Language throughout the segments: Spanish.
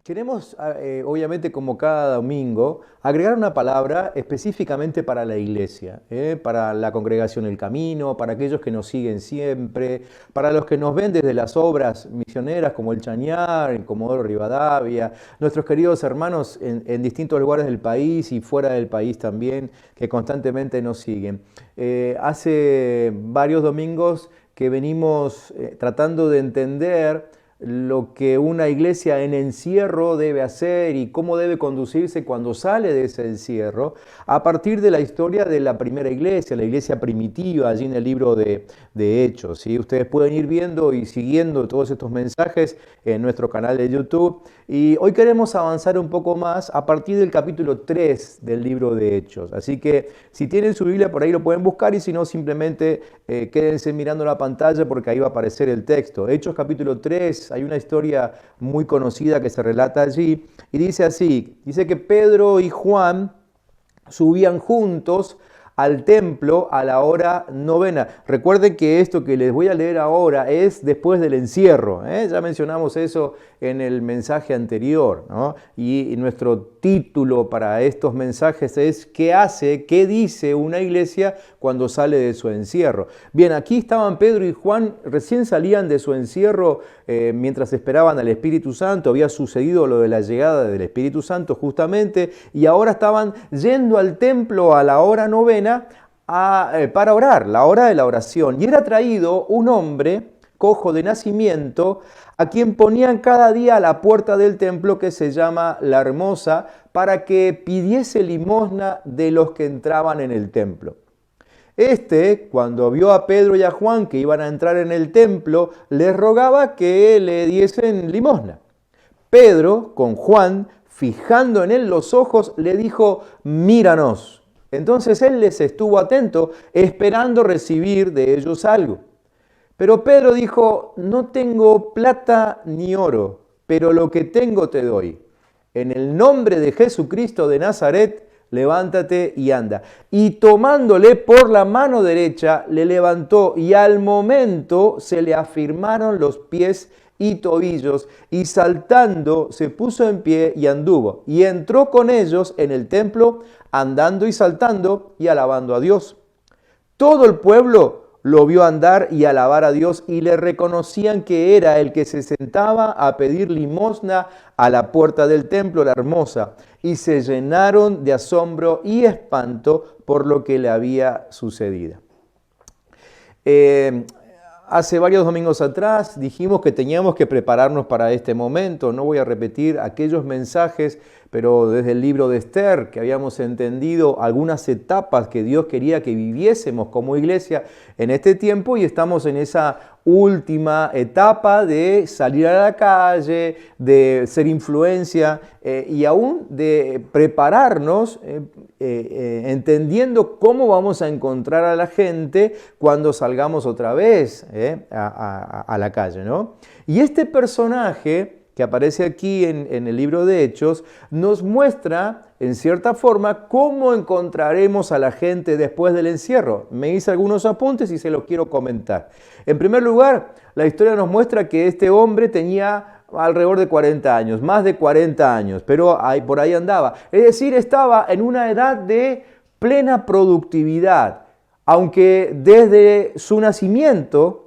Queremos, obviamente, como cada domingo, agregar una palabra específicamente para la iglesia, para la congregación El Camino, para aquellos que nos siguen siempre, para los que nos ven desde las obras misioneras como el Chañar, el Comodoro Rivadavia, nuestros queridos hermanos en distintos lugares del país y fuera del país también, que constantemente nos siguen. Hace varios domingos que venimos tratando de entender lo que una iglesia en encierro debe hacer y cómo debe conducirse cuando sale de ese encierro, a partir de la historia de la primera iglesia, la iglesia primitiva, allí en el libro de Hechos. ¿Sí? Ustedes pueden ir viendo y siguiendo todos estos mensajes en nuestro canal de YouTube. Y hoy queremos avanzar un poco más a partir del capítulo 3 del libro de Hechos. Así que si tienen su Biblia por ahí lo pueden buscar y si no simplemente quédense mirando la pantalla porque ahí va a aparecer el texto. Hechos capítulo 3, hay una historia muy conocida que se relata allí y dice así, dice que Pedro y Juan subían juntos al templo a la hora novena. Recuerden que esto que les voy a leer ahora es después del encierro, ¿eh? Ya mencionamos eso en el mensaje anterior, ¿no? Y nuestro título para estos mensajes es ¿qué hace, qué dice una iglesia cuando sale de su encierro? Bien, aquí estaban Pedro y Juan, recién salían de su encierro mientras esperaban al Espíritu Santo, había sucedido lo de la llegada del Espíritu Santo justamente, y ahora estaban yendo al templo a la hora novena para orar, la hora de la oración. Y era traído un hombre cojo de nacimiento, a quien ponían cada día a la puerta del templo que se llama La Hermosa, para que pidiese limosna de los que entraban en el templo. Este, cuando vio a Pedro y a Juan que iban a entrar en el templo, les rogaba que le diesen limosna. Pedro, con Juan, fijando en él los ojos, le dijo, míranos. Entonces él les estuvo atento, esperando recibir de ellos algo. Pero Pedro dijo, no tengo plata ni oro, pero lo que tengo te doy. En el nombre de Jesucristo de Nazaret, levántate y anda. Y tomándole por la mano derecha, le levantó y al momento se le afirmaron los pies y tobillos, y saltando se puso en pie y anduvo. Y entró con ellos en el templo, andando y saltando y alabando a Dios. Todo el pueblo lo vio andar y alabar a Dios y le reconocían que era el que se sentaba a pedir limosna a la puerta del templo, La Hermosa, y se llenaron de asombro y espanto por lo que le había sucedido. Hace varios domingos atrás dijimos que teníamos que prepararnos para este momento. No voy a repetir aquellos mensajes, pero desde el libro de Esther, que habíamos entendido algunas etapas que Dios quería que viviésemos como iglesia en este tiempo, y estamos en esa última etapa de salir a la calle, de ser influencia y aún de prepararnos entendiendo cómo vamos a encontrar a la gente cuando salgamos otra vez a la calle, ¿no? Y este personaje que aparece aquí en el libro de Hechos, nos muestra, en cierta forma, cómo encontraremos a la gente después del encierro. Me hice algunos apuntes y se los quiero comentar. En primer lugar, la historia nos muestra que este hombre tenía alrededor de 40 años, más de 40 años, pero por ahí andaba. Es decir, estaba en una edad de plena productividad, aunque desde su nacimiento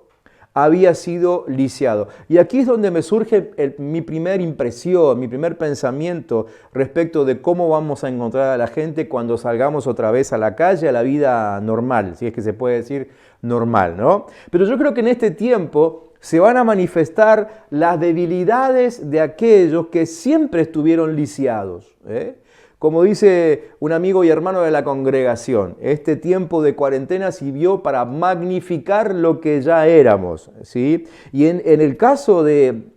había sido lisiado. Y aquí es donde me surge mi primera impresión, mi primer pensamiento respecto de cómo vamos a encontrar a la gente cuando salgamos otra vez a la calle, a la vida normal, si es que se puede decir normal, ¿no? Pero yo creo que en este tiempo se van a manifestar las debilidades de aquellos que siempre estuvieron lisiados, ¿eh? Como dice un amigo y hermano de la congregación, este tiempo de cuarentena sirvió para magnificar lo que ya éramos, ¿sí? Y en el caso de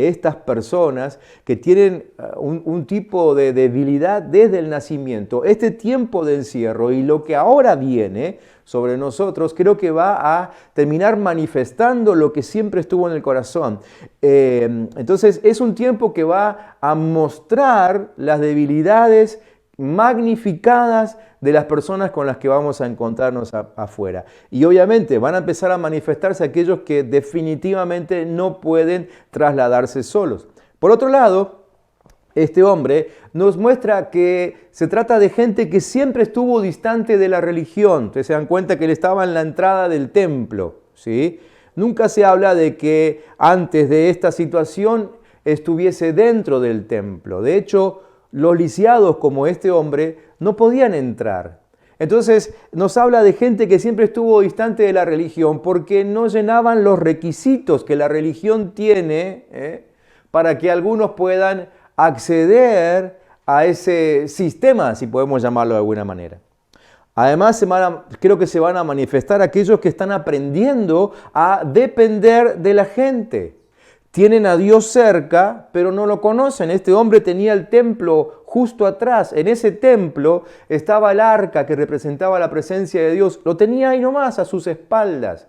estas personas que tienen un tipo de debilidad desde el nacimiento, este tiempo de encierro y lo que ahora viene sobre nosotros, creo que va a terminar manifestando lo que siempre estuvo en el corazón. Entonces es un tiempo que va a mostrar las debilidades magnificadas de las personas con las que vamos a encontrarnos afuera. Y obviamente van a empezar a manifestarse aquellos que definitivamente no pueden trasladarse solos. Por otro lado, este hombre nos muestra que se trata de gente que siempre estuvo distante de la religión. Ustedes se dan cuenta que él estaba en la entrada del templo, ¿sí? Nunca se habla de que antes de esta situación estuviese dentro del templo. De hecho, los lisiados como este hombre no podían entrar. Entonces nos habla de gente que siempre estuvo distante de la religión porque no llenaban los requisitos que la religión tiene para que algunos puedan acceder a ese sistema, si podemos llamarlo de alguna manera. Además, creo que se van a manifestar aquellos que están aprendiendo a depender de la gente. Tienen a Dios cerca, pero no lo conocen. Este hombre tenía el templo justo atrás. En ese templo estaba el arca que representaba la presencia de Dios. Lo tenía ahí nomás, a sus espaldas.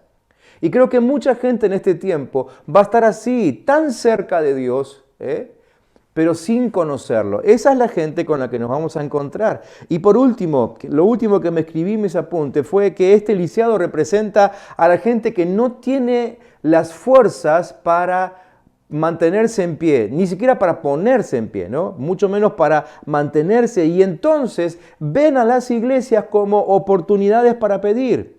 Y creo que mucha gente en este tiempo va a estar así, tan cerca de Dios, pero sin conocerlo. Esa es la gente con la que nos vamos a encontrar. Y por último, lo último que me escribí en mis apuntes fue que este lisiado representa a la gente que no tiene las fuerzas para mantenerse en pie, ni siquiera para ponerse en pie, ¿no? Mucho menos para mantenerse, y entonces ven a las iglesias como oportunidades para pedir.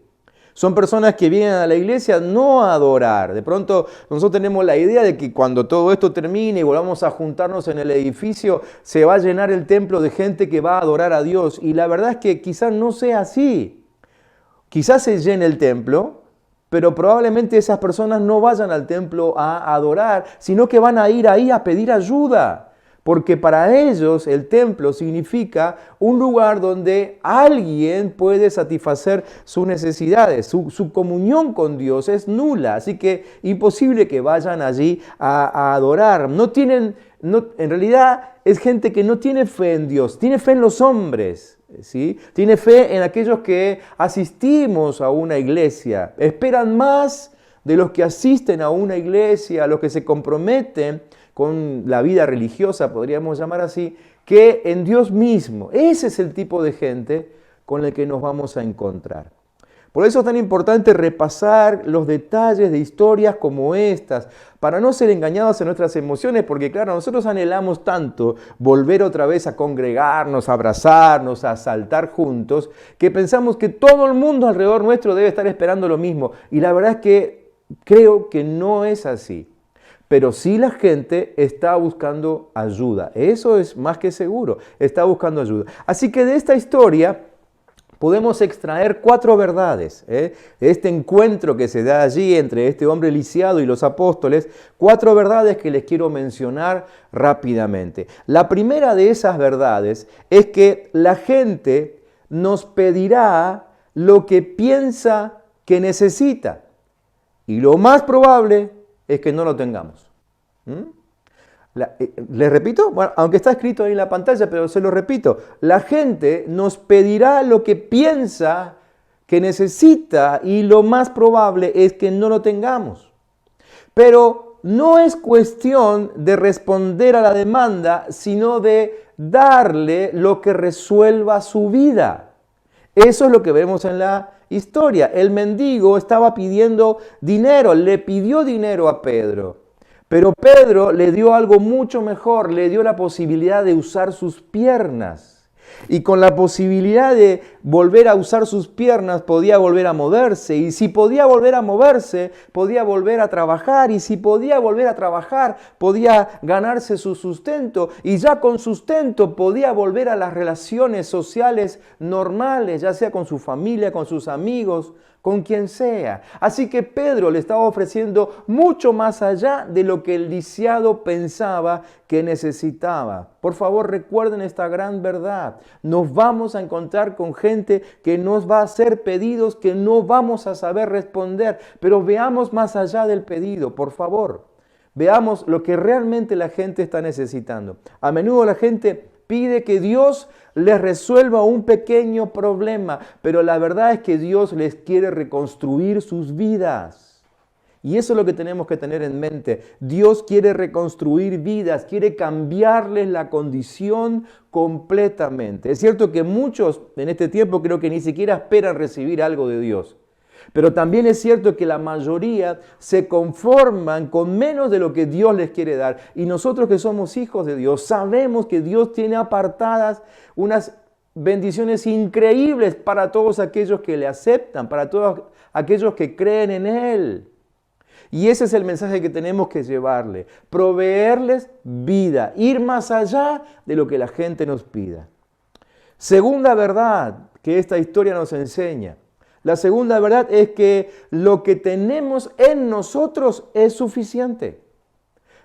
Son personas que vienen a la iglesia no a adorar. De pronto nosotros tenemos la idea de que cuando todo esto termine y volvamos a juntarnos en el edificio, se va a llenar el templo de gente que va a adorar a Dios. Y la verdad es que quizás no sea así. Quizás se llene el templo, pero probablemente esas personas no vayan al templo a adorar, sino que van a ir ahí a pedir ayuda. Porque para ellos el templo significa un lugar donde alguien puede satisfacer sus necesidades. Su comunión con Dios es nula, así que imposible que vayan allí a adorar. En realidad es gente que no tiene fe en Dios, tiene fe en los hombres, ¿sí? Tiene fe en aquellos que asistimos a una iglesia. Esperan más de los que asisten a una iglesia, a los que se comprometen con la vida religiosa, podríamos llamar así, que en Dios mismo. Ese es el tipo de gente con el que nos vamos a encontrar. Por eso es tan importante repasar los detalles de historias como estas, para no ser engañados en nuestras emociones, porque claro, nosotros anhelamos tanto volver otra vez a congregarnos, a abrazarnos, a saltar juntos, que pensamos que todo el mundo alrededor nuestro debe estar esperando lo mismo. Y la verdad es que creo que no es así. Pero sí la gente está buscando ayuda. Eso es más que seguro. Está buscando ayuda. Así que de esta historia podemos extraer 4 verdades. Este encuentro que se da allí entre este hombre lisiado y los apóstoles, 4 verdades que les quiero mencionar rápidamente. La primera de esas verdades es que la gente nos pedirá lo que piensa que necesita. Y lo más probable es que no lo tengamos. ¿Les repito? Bueno, aunque está escrito ahí en la pantalla, pero se lo repito. La gente nos pedirá lo que piensa que necesita y lo más probable es que no lo tengamos. Pero no es cuestión de responder a la demanda, sino de darle lo que resuelva su vida. Eso es lo que vemos en la historia. El mendigo estaba pidiendo dinero, le pidió dinero a Pedro. Pero Pedro le dio algo mucho mejor, le dio la posibilidad de usar sus piernas. Y con la posibilidad de volver a usar sus piernas podía volver a moverse. Y si podía volver a moverse, podía volver a trabajar. Y si podía volver a trabajar, podía ganarse su sustento. Y ya con sustento podía volver a las relaciones sociales normales, ya sea con su familia, con sus amigos, con quien sea. Así que Pedro le estaba ofreciendo mucho más allá de lo que el lisiado pensaba que necesitaba. Por favor, recuerden esta gran verdad. Nos vamos a encontrar con gente que nos va a hacer pedidos que no vamos a saber responder, pero veamos más allá del pedido, por favor. Veamos lo que realmente la gente está necesitando. A menudo la gente pide que Dios les resuelva un pequeño problema, pero la verdad es que Dios les quiere reconstruir sus vidas. Y eso es lo que tenemos que tener en mente. Dios quiere reconstruir vidas, quiere cambiarles la condición completamente. Es cierto que muchos en este tiempo creo que ni siquiera esperan recibir algo de Dios. Pero también es cierto que la mayoría se conforman con menos de lo que Dios les quiere dar. Y nosotros que somos hijos de Dios, sabemos que Dios tiene apartadas unas bendiciones increíbles para todos aquellos que le aceptan, para todos aquellos que creen en Él. Y ese es el mensaje que tenemos que llevarle, proveerles vida, ir más allá de lo que la gente nos pida. Segunda verdad que esta historia nos enseña. La segunda verdad es que lo que tenemos en nosotros es suficiente.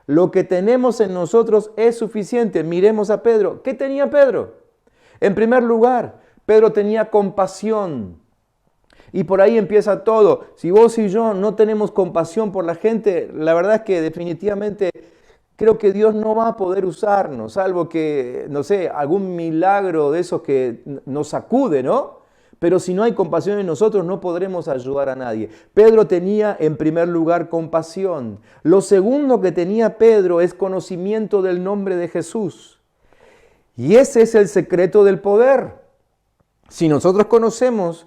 Lo que tenemos en nosotros es suficiente. Miremos a Pedro. ¿Qué tenía Pedro? En primer lugar, Pedro tenía compasión. Y por ahí empieza todo. Si vos y yo no tenemos compasión por la gente, la verdad es que definitivamente creo que Dios no va a poder usarnos, salvo que, no sé, algún milagro de esos que nos sacude, ¿no? Pero si no hay compasión en nosotros, no podremos ayudar a nadie. Pedro tenía en primer lugar compasión. Lo segundo que tenía Pedro es conocimiento del nombre de Jesús. Y ese es el secreto del poder. Si nosotros conocemos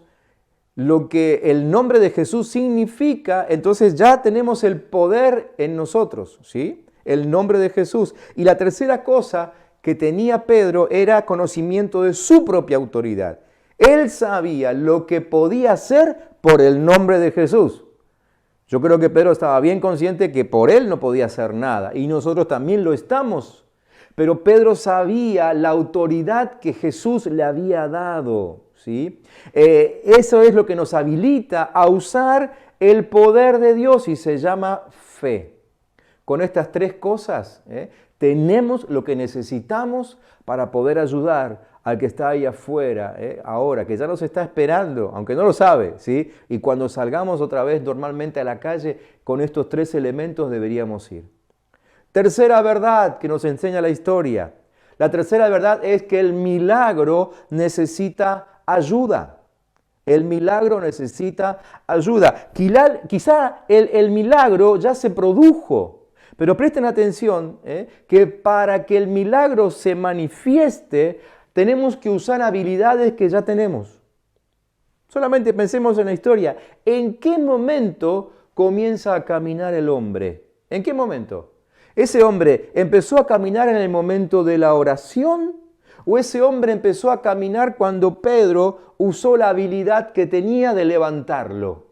lo que el nombre de Jesús significa, entonces ya tenemos el poder en nosotros, ¿sí? El nombre de Jesús. Y la tercera cosa que tenía Pedro era conocimiento de su propia autoridad. Él sabía lo que podía hacer por el nombre de Jesús. Yo creo que Pedro estaba bien consciente que por él no podía hacer nada, y nosotros también lo estamos. Pero Pedro sabía la autoridad que Jesús le había dado, ¿sí? Eso es lo que nos habilita a usar el poder de Dios y se llama fe. Con estas tres cosas, tenemos lo que necesitamos para poder ayudar al que está ahí afuera, ahora, que ya nos está esperando, aunque no lo sabe, ¿sí? Y cuando salgamos otra vez normalmente a la calle, con estos tres elementos deberíamos ir. Tercera verdad que nos enseña la historia. La tercera verdad es que el milagro necesita ayuda. El milagro necesita ayuda. Quizá el milagro ya se produjo, pero presten atención que para que el milagro se manifieste, tenemos que usar habilidades que ya tenemos. Solamente pensemos en la historia. ¿En qué momento comienza a caminar el hombre? ¿En qué momento? ¿Ese hombre empezó a caminar en el momento de la oración? ¿O ese hombre empezó a caminar cuando Pedro usó la habilidad que tenía de levantarlo?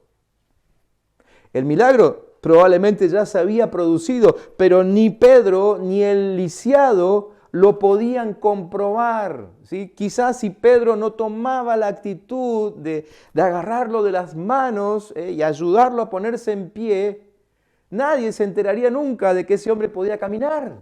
El milagro probablemente ya se había producido, pero ni Pedro ni el lisiado lo podían comprobar, ¿sí? Quizás si Pedro no tomaba la actitud de agarrarlo de las manos y ayudarlo a ponerse en pie, nadie se enteraría nunca de que ese hombre podía caminar.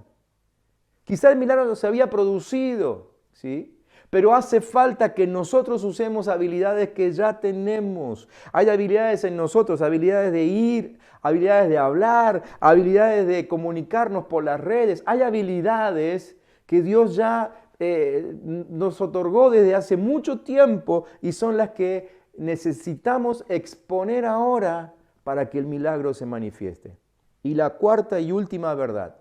Quizás el milagro no se había producido, ¿sí? Pero hace falta que nosotros usemos habilidades que ya tenemos. Hay habilidades en nosotros, habilidades de ir, habilidades de hablar, habilidades de comunicarnos por las redes. Hay habilidades que Dios ya nos otorgó desde hace mucho tiempo y son las que necesitamos exponer ahora para que el milagro se manifieste. Y la cuarta y última verdad.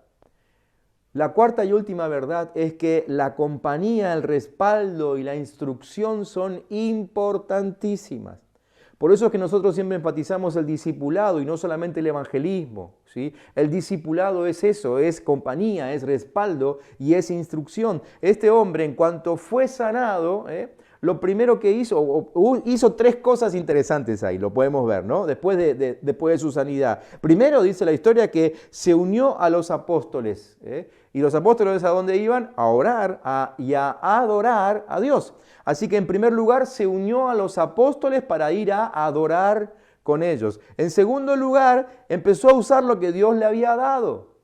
La cuarta y última verdad es que la compañía, el respaldo y la instrucción son importantísimas. Por eso es que nosotros siempre enfatizamos el discipulado y no solamente el evangelismo, ¿sí? El discipulado es eso, es compañía, es respaldo y es instrucción. Este hombre, en cuanto fue sanado, lo primero que hizo tres cosas interesantes ahí, lo podemos ver, ¿no? Después de su sanidad. Primero dice la historia que se unió a los apóstoles, y los apóstoles, ¿a dónde iban? A orar y a adorar a Dios. Así que en primer lugar se unió a los apóstoles para ir a adorar con ellos. En segundo lugar, empezó a usar lo que Dios le había dado.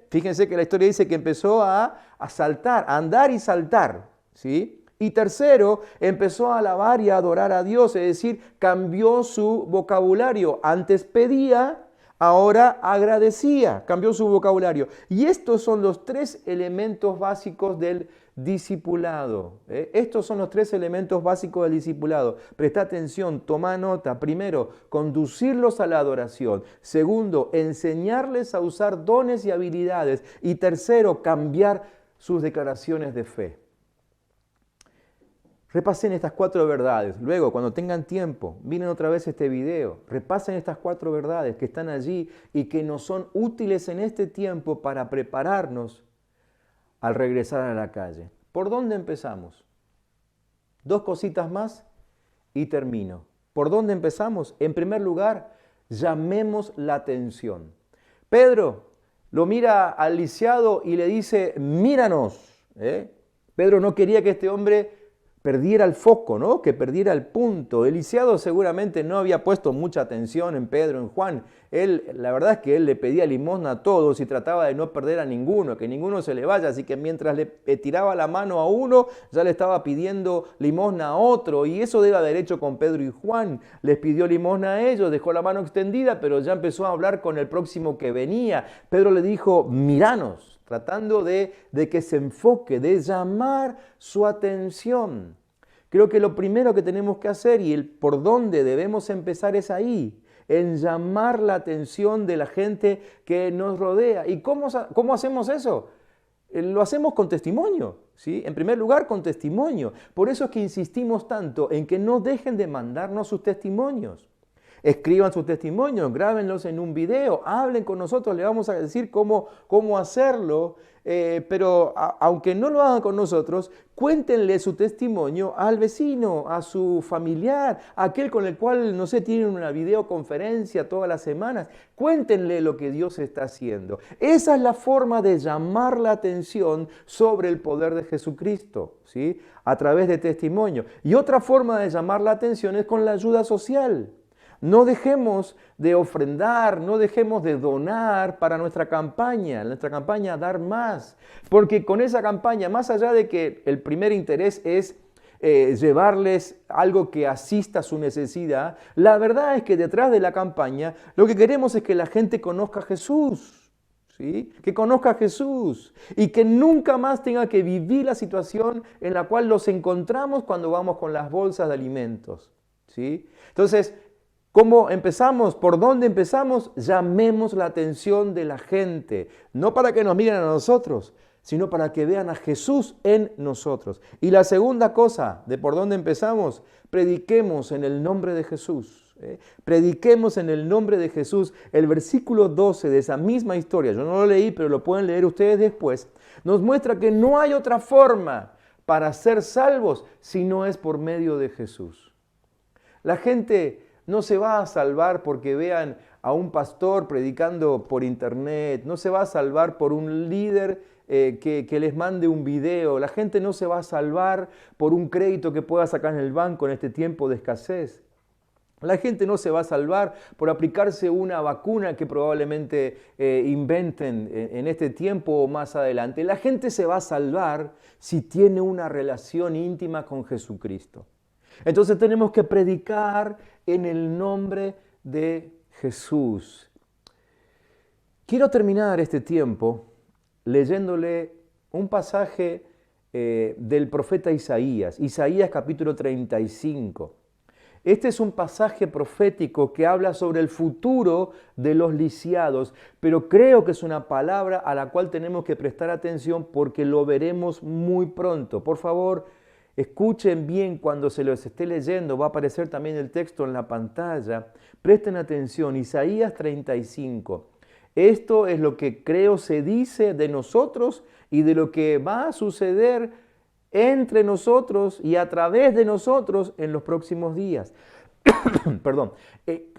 Fíjense que la historia dice que empezó a saltar, a andar y saltar, ¿sí? Y tercero, empezó a alabar y a adorar a Dios, es decir, cambió su vocabulario. Antes pedía, ahora agradecía, cambió su vocabulario. Y estos son los tres elementos básicos del discipulado. Estos son los tres elementos básicos del discipulado. Presta atención, toma nota. Primero, conducirlos a la adoración. Segundo, enseñarles a usar dones y habilidades. Y tercero, cambiar sus declaraciones de fe. Repasen estas 4 verdades. Luego, cuando tengan tiempo, miren otra vez este video. Repasen estas 4 verdades que están allí y que nos son útiles en este tiempo para prepararnos al regresar a la calle. ¿Por dónde empezamos? 2 cositas más y termino. ¿Por dónde empezamos? En primer lugar, llamemos la atención. Pedro lo mira al lisiado y le dice, míranos. Pedro no quería que este hombre perdiera el foco, ¿no? Que perdiera el punto. El lisiado seguramente no había puesto mucha atención en Pedro, en Juan. La verdad es que él le pedía limosna a todos y trataba de no perder a ninguno, que ninguno se le vaya. Así que mientras le tiraba la mano a uno, ya le estaba pidiendo limosna a otro. Y eso debe haber hecho con Pedro y Juan. Les pidió limosna a ellos, dejó la mano extendida, pero ya empezó a hablar con el próximo que venía. Pedro le dijo, míranos, tratando de que se enfoque, de llamar su atención. Creo que lo primero que tenemos que hacer y el por dónde debemos empezar es ahí, en llamar la atención de la gente que nos rodea. ¿Y cómo hacemos eso? Lo hacemos con testimonio, ¿sí? En primer lugar, con testimonio. Por eso es que insistimos tanto en que no dejen de mandarnos sus testimonios. Escriban sus testimonios, grábenlos en un video, hablen con nosotros, le vamos a decir cómo hacerlo, pero aunque no lo hagan con nosotros, cuéntenle su testimonio al vecino, a su familiar, a aquel con el cual, no sé, tienen una videoconferencia todas las semanas. Cuéntenle lo que Dios está haciendo. Esa es la forma de llamar la atención sobre el poder de Jesucristo, ¿sí? A través de testimonio. Y otra forma de llamar la atención es con la ayuda social. No dejemos de ofrendar, no dejemos de donar para nuestra campaña Dar Más, porque con esa campaña, más allá de que el primer interés es llevarles algo que asista a su necesidad, la verdad es que detrás de la campaña lo que queremos es que la gente conozca a Jesús, ¿sí? Que conozca a Jesús y que nunca más tenga que vivir la situación en la cual los encontramos cuando vamos con las bolsas de alimentos, ¿sí? Entonces, ¿cómo empezamos? ¿Por dónde empezamos? Llamemos la atención de la gente, no para que nos miren a nosotros, sino para que vean a Jesús en nosotros. Y la segunda cosa de por dónde empezamos, prediquemos en el nombre de Jesús. Prediquemos en el nombre de Jesús. El versículo 12 de esa misma historia, yo no lo leí, pero lo pueden leer ustedes después, nos muestra que no hay otra forma para ser salvos si no es por medio de Jesús. La gente no se va a salvar porque vean a un pastor predicando por internet, no se va a salvar por un líder que les mande un video, la gente no se va a salvar por un crédito que pueda sacar en el banco en este tiempo de escasez. La gente no se va a salvar por aplicarse una vacuna que probablemente inventen en este tiempo o más adelante. La gente se va a salvar si tiene una relación íntima con Jesucristo. Entonces tenemos que predicar en el nombre de Jesús. Quiero terminar este tiempo leyéndole un pasaje del profeta Isaías, Isaías capítulo 35. Este es un pasaje profético que habla sobre el futuro de los lisiados, pero creo que es una palabra a la cual tenemos que prestar atención porque lo veremos muy pronto. Por favor, escuchen bien cuando se los esté leyendo, va a aparecer también el texto en la pantalla. Presten atención, Isaías 35. Esto es lo que creo se dice de nosotros y de lo que va a suceder entre nosotros y a través de nosotros en los próximos días. Perdón.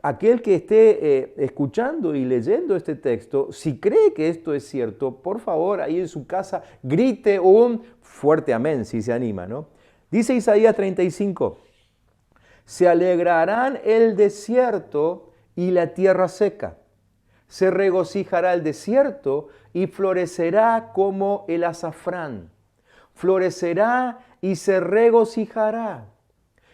Aquel que esté escuchando y leyendo este texto, si cree que esto es cierto, por favor, ahí en su casa, grite un fuerte amén, si se anima, ¿no? Dice Isaías 35, se alegrarán el desierto y la tierra seca. Se regocijará el desierto y florecerá como el azafrán. Florecerá y se regocijará.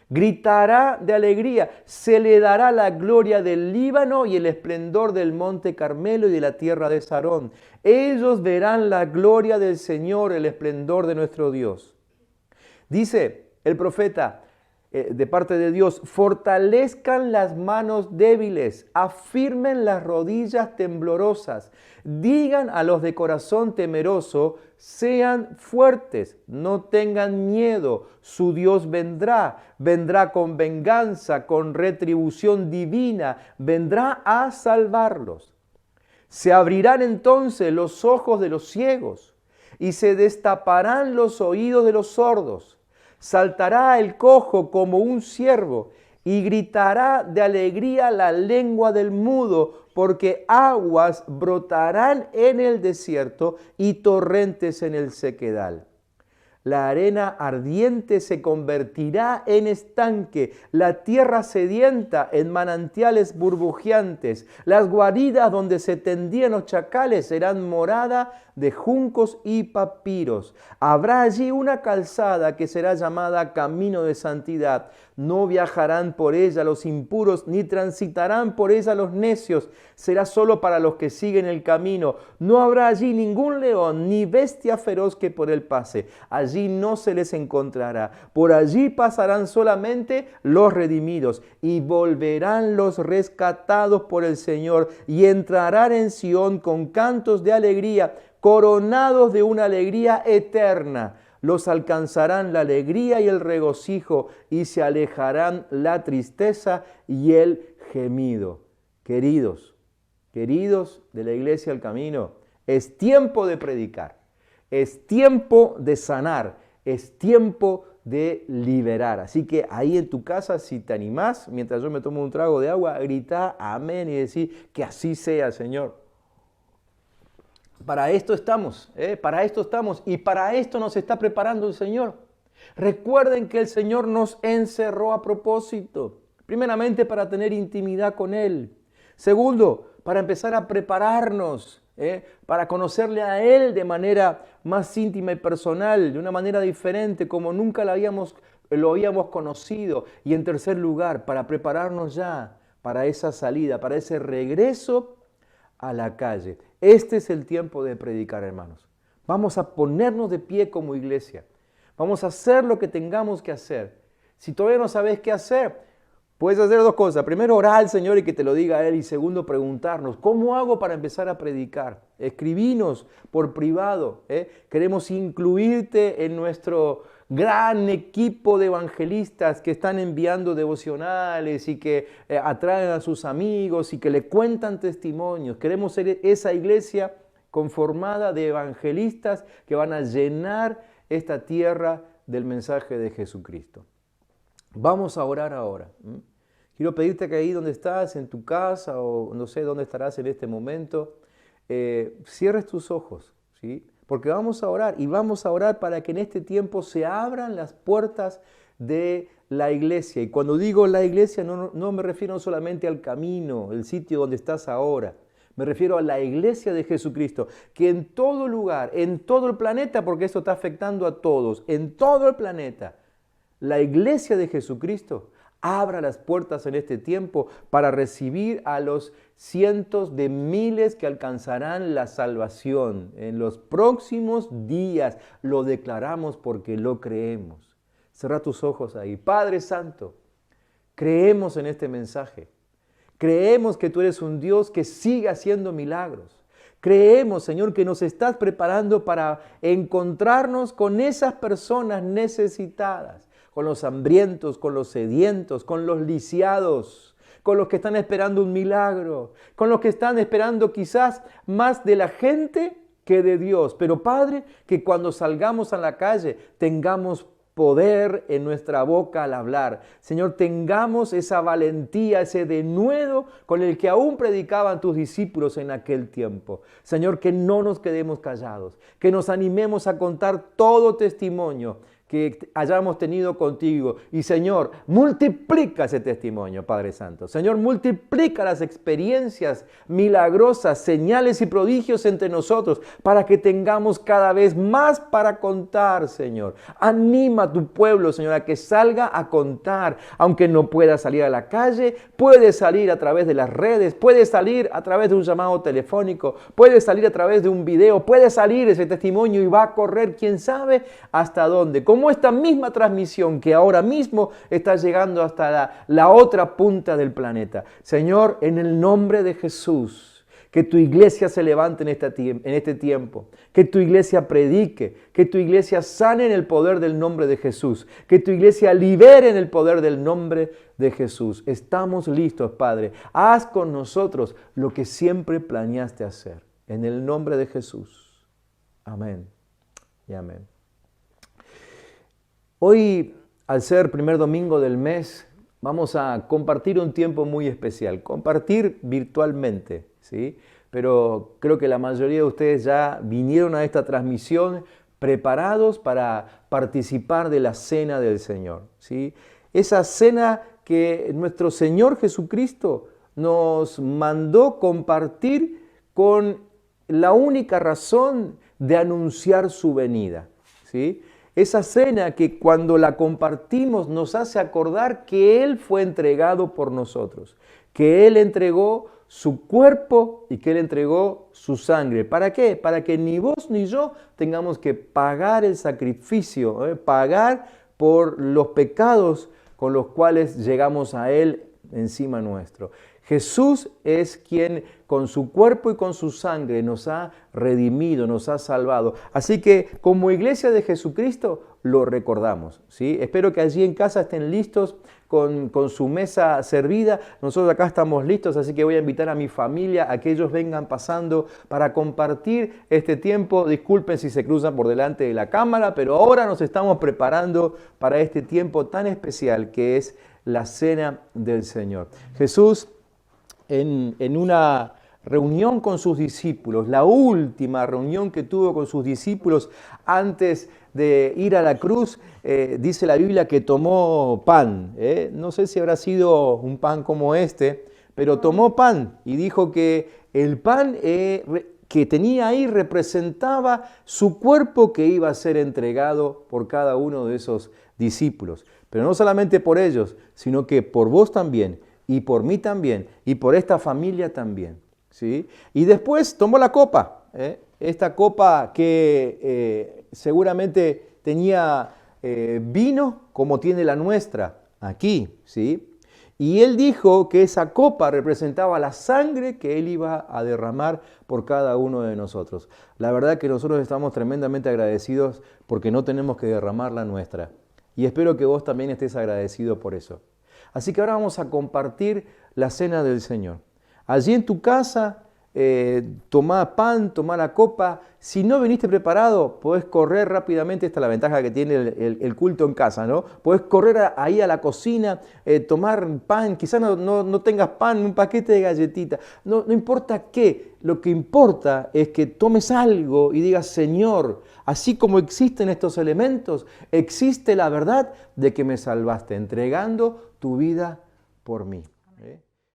Gritará de alegría. Se le dará la gloria del Líbano y el esplendor del monte Carmelo y de la tierra de Sarón. Ellos verán la gloria del Señor, el esplendor de nuestro Dios. Dice el profeta, de parte de Dios, fortalezcan las manos débiles, afirmen las rodillas temblorosas, digan a los de corazón temeroso, sean fuertes, no tengan miedo, su Dios vendrá con venganza, con retribución divina, vendrá a salvarlos. Se abrirán entonces los ojos de los ciegos y se destaparán los oídos de los sordos. Saltará el cojo como un ciervo y gritará de alegría la lengua del mudo, porque aguas brotarán en el desierto y torrentes en el sequedal. La arena ardiente se convertirá en estanque, la tierra sedienta en manantiales burbujeantes. Las guaridas donde se tendían los chacales serán morada de juncos y papiros. Habrá allí una calzada que será llamada Camino de Santidad. No viajarán por ella los impuros, ni transitarán por ella los necios. Será solo para los que siguen el camino. No habrá allí ningún león, ni bestia feroz que por él pase. Allí no se les encontrará. Por allí pasarán solamente los redimidos, y volverán los rescatados por el Señor, y entrarán en Sión con cantos de alegría, coronados de una alegría eterna. Los alcanzarán la alegría y el regocijo, y se alejarán la tristeza y el gemido. Queridos de la Iglesia El Camino, es tiempo de predicar, es tiempo de sanar, es tiempo de liberar. Así que ahí en tu casa, si te animás, mientras yo me tomo un trago de agua, grita amén y decir que así sea, Señor. Para esto estamos, y para esto nos está preparando el Señor. Recuerden que el Señor nos encerró a propósito. Primeramente, para tener intimidad con Él. Segundo, para empezar a prepararnos, para conocerle a Él de manera más íntima y personal, de una manera diferente, como nunca lo habíamos conocido. Y en tercer lugar, para prepararnos ya para esa salida, para ese regreso a la calle. Este es el tiempo de predicar, hermanos. Vamos a ponernos de pie como iglesia. Vamos a hacer lo que tengamos que hacer. Si todavía no sabes qué hacer, puedes hacer dos cosas. Primero, orar al Señor y que te lo diga a Él. Y segundo, preguntarnos, ¿cómo hago para empezar a predicar? Escribinos por privado. Queremos incluirte en nuestro gran equipo de evangelistas que están enviando devocionales y que atraen a sus amigos y que le cuentan testimonios. Queremos ser esa iglesia conformada de evangelistas que van a llenar esta tierra del mensaje de Jesucristo. Vamos a orar ahora. Quiero pedirte que ahí donde estás, en tu casa o no sé dónde estarás en este momento, cierres tus ojos, ¿sí? Porque vamos a orar y vamos a orar para que en este tiempo se abran las puertas de la iglesia. Y cuando digo la iglesia no me refiero solamente al camino, el sitio donde estás ahora. Me refiero a la iglesia de Jesucristo, que en todo lugar, en todo el planeta, porque esto está afectando a todos, en todo el planeta, la iglesia de Jesucristo abra las puertas en este tiempo para recibir a los cientos de miles que alcanzarán la salvación. En los próximos días lo declaramos porque lo creemos. Cierra tus ojos ahí. Padre Santo, creemos en este mensaje. Creemos que tú eres un Dios que sigue haciendo milagros. Creemos, Señor, que nos estás preparando para encontrarnos con esas personas necesitadas, con los hambrientos, con los sedientos, con los lisiados, con los que están esperando un milagro, con los que están esperando quizás más de la gente que de Dios. Pero Padre, que cuando salgamos a la calle tengamos poder en nuestra boca al hablar. Señor, tengamos esa valentía, ese denuedo con el que aún predicaban tus discípulos en aquel tiempo. Señor, que no nos quedemos callados, que nos animemos a contar todo testimonio que hayamos tenido contigo. Y Señor, multiplica ese testimonio, Padre Santo. Señor, multiplica las experiencias milagrosas, señales y prodigios entre nosotros para que tengamos cada vez más para contar, Señor. Anima a tu pueblo, Señor, a que salga a contar. Aunque no pueda salir a la calle, puede salir a través de las redes, puede salir a través de un llamado telefónico, puede salir a través de un video, puede salir ese testimonio y va a correr, quién sabe hasta dónde. Como como esta misma transmisión que ahora mismo está llegando hasta la otra punta del planeta. Señor, en el nombre de Jesús, que tu iglesia se levante en este tiempo, que tu iglesia predique, que tu iglesia sane en el poder del nombre de Jesús, que tu iglesia libere en el poder del nombre de Jesús. Estamos listos, Padre. Haz con nosotros lo que siempre planeaste hacer. En el nombre de Jesús. Amén y amén. Hoy, al ser primer domingo del mes, vamos a compartir un tiempo muy especial. Compartir virtualmente, ¿sí? Pero creo que la mayoría de ustedes ya vinieron a esta transmisión preparados para participar de la cena del Señor, ¿sí? Esa cena que nuestro Señor Jesucristo nos mandó compartir con la única razón de anunciar su venida, ¿sí? Esa cena que cuando la compartimos nos hace acordar que Él fue entregado por nosotros, que Él entregó su cuerpo y que Él entregó su sangre. ¿Para qué? Para que ni vos ni yo tengamos que pagar el sacrificio, pagar por los pecados con los cuales llegamos a Él encima nuestro. Jesús es quien con su cuerpo y con su sangre nos ha redimido, nos ha salvado. Así que como iglesia de Jesucristo lo recordamos, ¿sí? Espero que allí en casa estén listos con su mesa servida. Nosotros acá estamos listos, así que voy a invitar a mi familia a que ellos vengan pasando para compartir este tiempo. Disculpen si se cruzan por delante de la cámara, pero ahora nos estamos preparando para este tiempo tan especial que es la cena del Señor. Jesús, en una reunión con sus discípulos, la última reunión que tuvo con sus discípulos antes de ir a la cruz, dice la Biblia que tomó pan. No sé si habrá sido un pan como este, pero tomó pan y dijo que el pan que tenía ahí representaba su cuerpo que iba a ser entregado por cada uno de esos discípulos. Pero no solamente por ellos, sino que por vos también, y por mí también, y por esta familia también, ¿sí? Y después tomó la copa, esta copa que seguramente tenía vino como tiene la nuestra aquí, ¿sí? Y Él dijo que esa copa representaba la sangre que Él iba a derramar por cada uno de nosotros. La verdad que nosotros estamos tremendamente agradecidos porque no tenemos que derramar la nuestra. Y espero que vos también estés agradecido por eso. Así que ahora vamos a compartir la cena del Señor. Allí en tu casa, tomá pan, tomá la copa. Si no viniste preparado, podés correr rápidamente. Esta es la ventaja que tiene el culto en casa, ¿no? Podés correr ahí a la cocina, tomar pan. Quizás no tengas pan, un paquete de galletitas. No importa qué. Lo que importa es que tomes algo y digas, Señor, así como existen estos elementos, existe la verdad de que me salvaste, entregando tu vida por mí.